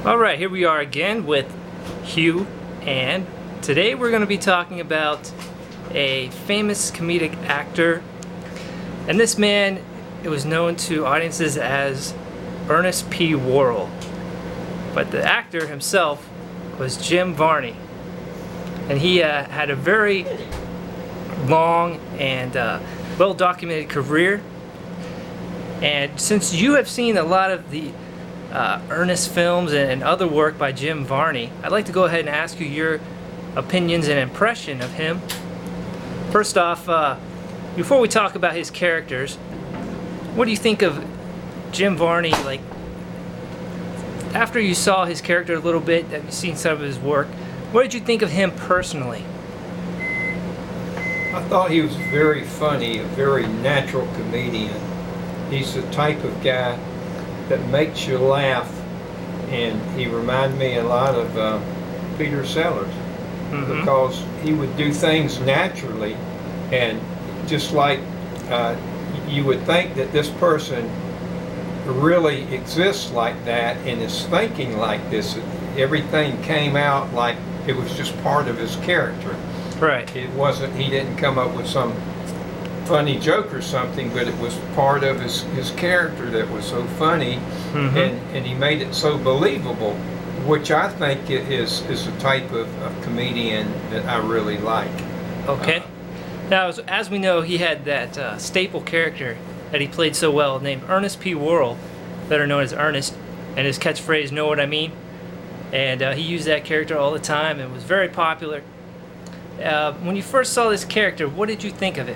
Alright, here we are again with Hugh, and today we're going to be talking about a famous comedic actor. And this man, it was known to audiences as Ernest P World. But the actor himself was Jim Varney. And he had a very long and well-documented career. And since you have seen a lot of the Ernest films and other work by Jim Varney, I'd like to go ahead and ask you your opinions and impression of him. First off, before we talk about his characters, what do you think of Jim Varney? Like, after you saw his character a little bit, have you seen some of his work? What did you think of him personally? I thought he was very funny, a very natural comedian. He's the type of guy that makes you laugh, and he reminded me a lot of Peter Sellers, because he would do things naturally, and just like you would think that this person really exists like that and is thinking like this. Everything came out like it was just part of his character. Right. It wasn't, he didn't come up with some funny joke or something, but it was part of his character that was so funny, and he made it so believable, which I think is a type of comedian that I really like. Okay. Now, as we know, he had that staple character that he played so well named Ernest P World, better known as Ernest, and his catchphrase, "Know what I mean?" And he used that character all the time and was very popular. When you first saw this character, what did you think of it?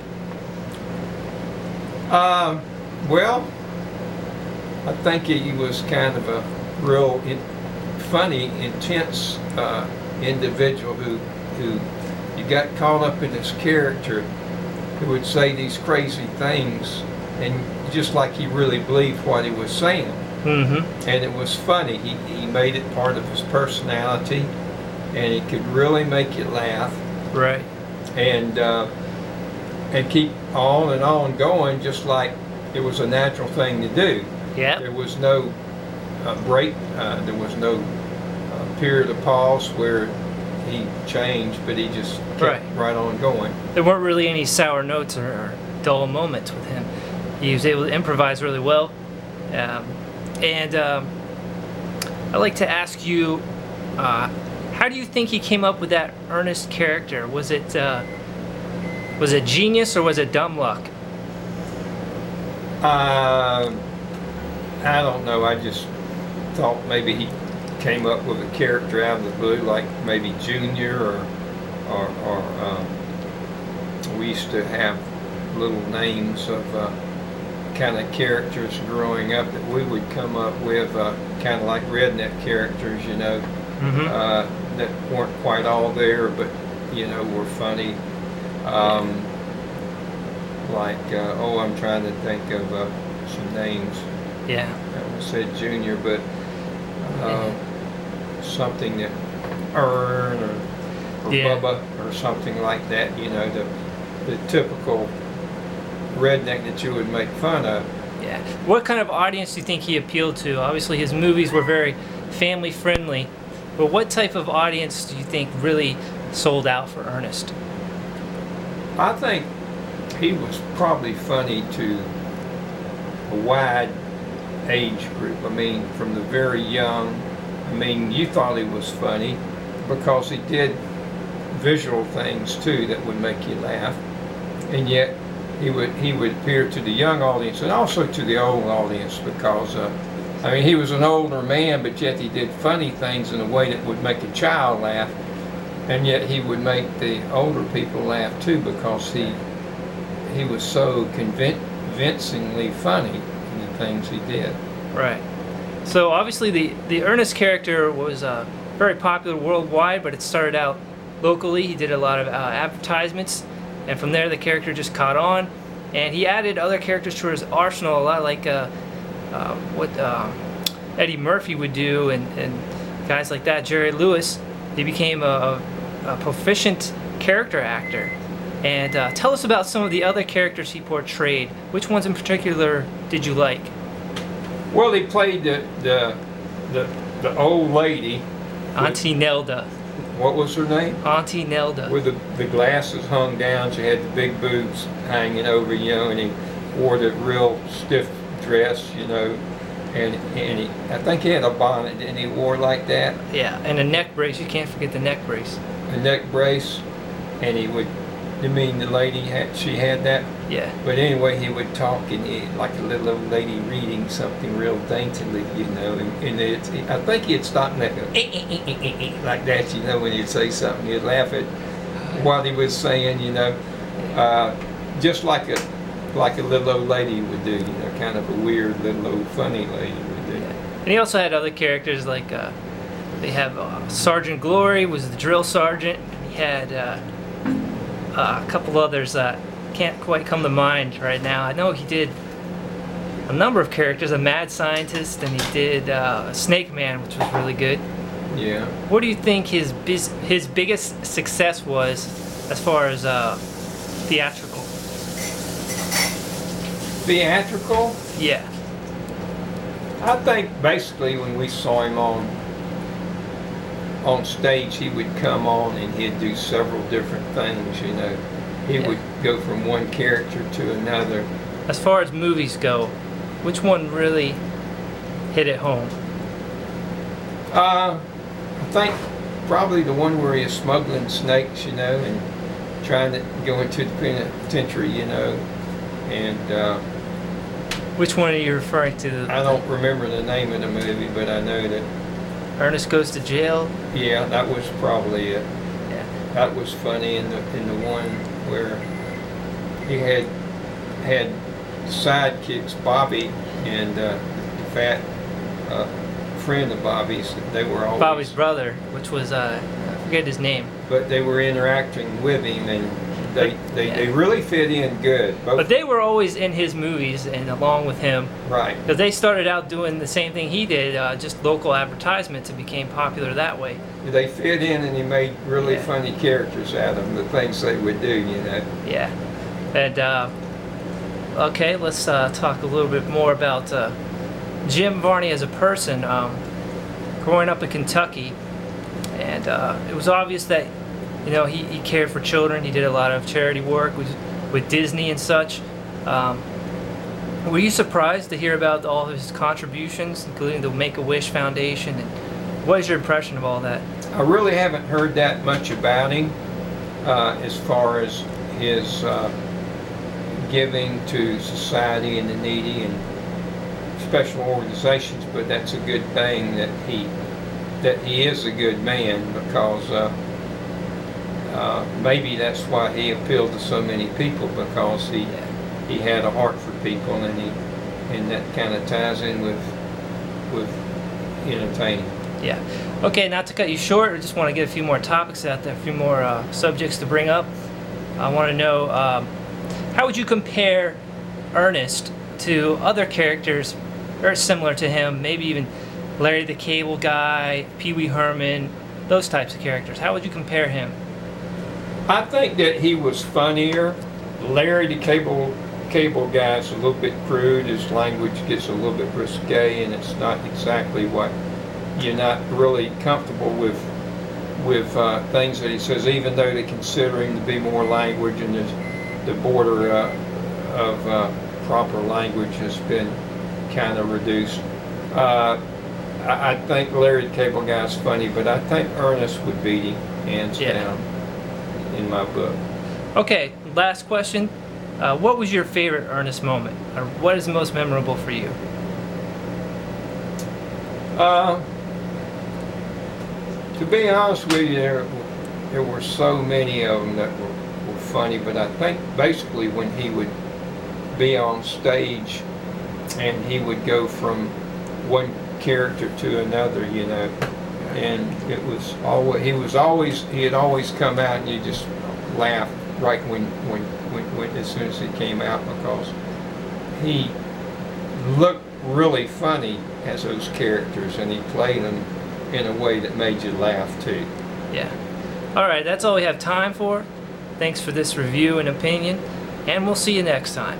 Well, I think he was kind of a real funny, intense individual who you got caught up in his character, who would say these crazy things, and just like he really believed what he was saying. And it was funny. He made it part of his personality, and he could really make you laugh. Right. And keep on going, just like it was a natural thing to do. Yeah. There was no break. There was no period of pause where he changed, but he just kept right on going. There weren't really any sour notes or dull moments with him. He was able to improvise really well. And I'd like to ask you, how do you think he came up with that Ernest character? Was it genius or was it dumb luck? I don't know. I just thought maybe he came up with a character out of the blue, like maybe Junior, or we used to have little names of kind of characters growing up that we would come up with, kind of like redneck characters, you know, that weren't quite all there, but you know, were funny. I'm trying to think of some names. Yeah. I said Junior, but something that Ern or Bubba or something like that. You know, the typical redneck that you would make fun of. Yeah. What kind of audience do you think he appealed to? Obviously, his movies were very family friendly, but what type of audience do you think really sold out for Ernest? I think he was probably funny to a wide age group. I mean, from the very young. I mean, you thought he was funny because he did visual things too that would make you laugh, and yet he would appear to the young audience and also to the old audience, because I mean, he was an older man, but yet he did funny things in a way that would make a child laugh, and yet he would make the older people laugh too, because he was so convincingly funny in the things he did. Right. So obviously the Ernest character was very popular worldwide, but it started out locally. He did a lot of advertisements, and from there the character just caught on, and he added other characters to his arsenal, a lot like what Eddie Murphy would do, and guys like that, Jerry Lewis. He became a proficient character actor. And tell us about some of the other characters he portrayed. Which ones in particular did you like? Well, he played the the old lady, Auntie Nelda. what was her name? Auntie Nelda. With the glasses hung down, she had the big boobs hanging over, and he wore the real stiff dress, and I think he had a bonnet, and he wore like that. Yeah, and a neck brace. You can't forget the neck brace. A neck brace, and he would. You mean the lady she had that? Yeah. But anyway, he would talk like a little old lady reading something real daintily, and I think he'd stop and go like that, when he'd say something, he'd laugh at what he was saying, just like a little old lady would do, kind of a weird little old funny lady would do. Yeah. And he also had other characters like they have Sergeant Glory was the drill sergeant. He had a couple others that can't quite come to mind right now. I know he did a number of characters, a mad scientist, and he did Snake Man, which was really good. Yeah. What do you think his biggest success was as far as theatrical? Theatrical? Yeah. I think basically when we saw him on stage, he would come on and he'd do several different things, He would go from one character to another. As far as movies go, which one really hit it home? I think probably the one where he is smuggling snakes, and trying to go into the penitentiary, and Which one are you referring to? I don't remember the name of the movie, but I know that Ernest Goes to Jail? Yeah, that was probably it. Yeah. That was funny in the one where he had sidekicks, Bobby and the fat friend of Bobby's. They were always Bobby's brother, which was I forget his name. But they were interacting with him, and they really fit in good. But they were always in his movies and along with him. Right. Because they started out doing the same thing he did, just local advertisements, and became popular that way. They fit in, and he made really funny characters out of them, the things they would do, Yeah. And, okay, let's talk a little bit more about Jim Varney as a person. Growing up in Kentucky, and it was obvious that he cared for children. He did a lot of charity work with Disney and such. Were you surprised to hear about all of his contributions, including the Make-A-Wish Foundation? And what is your impression of all that? I really haven't heard that much about him as far as his giving to society and the needy and special organizations, but that's a good thing that he is a good man, because maybe that's why he appealed to so many people, because he had a heart for people, and that kind of ties in with entertaining. Yeah. Okay, not to cut you short, I just want to get a few more topics out there, a few more subjects to bring up. I want to know, how would you compare Ernest to other characters very similar to him, maybe even Larry the Cable Guy, Pee Wee Herman, those types of characters? How would you compare him? I think that he was funnier. Larry the Cable Guy is a little bit crude. His language gets a little bit risque, and it's not exactly what you're not really comfortable with things that he says, even though they consider him to be more language, and the border of proper language has been kind of reduced. I think Larry the Cable Guy is funny, but I think Ernest would beat him hands down in my book. Okay, last question. What was your favorite Ernest moment, or what is most memorable for you? To be honest with you, there were so many of them that were funny, but I think basically when he would be on stage and he would go from one character to another, and it was always he had always come out, and you just laugh right when as soon as he came out, because he looked really funny as those characters, and he played them in a way that made you laugh too. Yeah. All right, that's all we have time for. Thanks for this review and opinion, and we'll see you next time.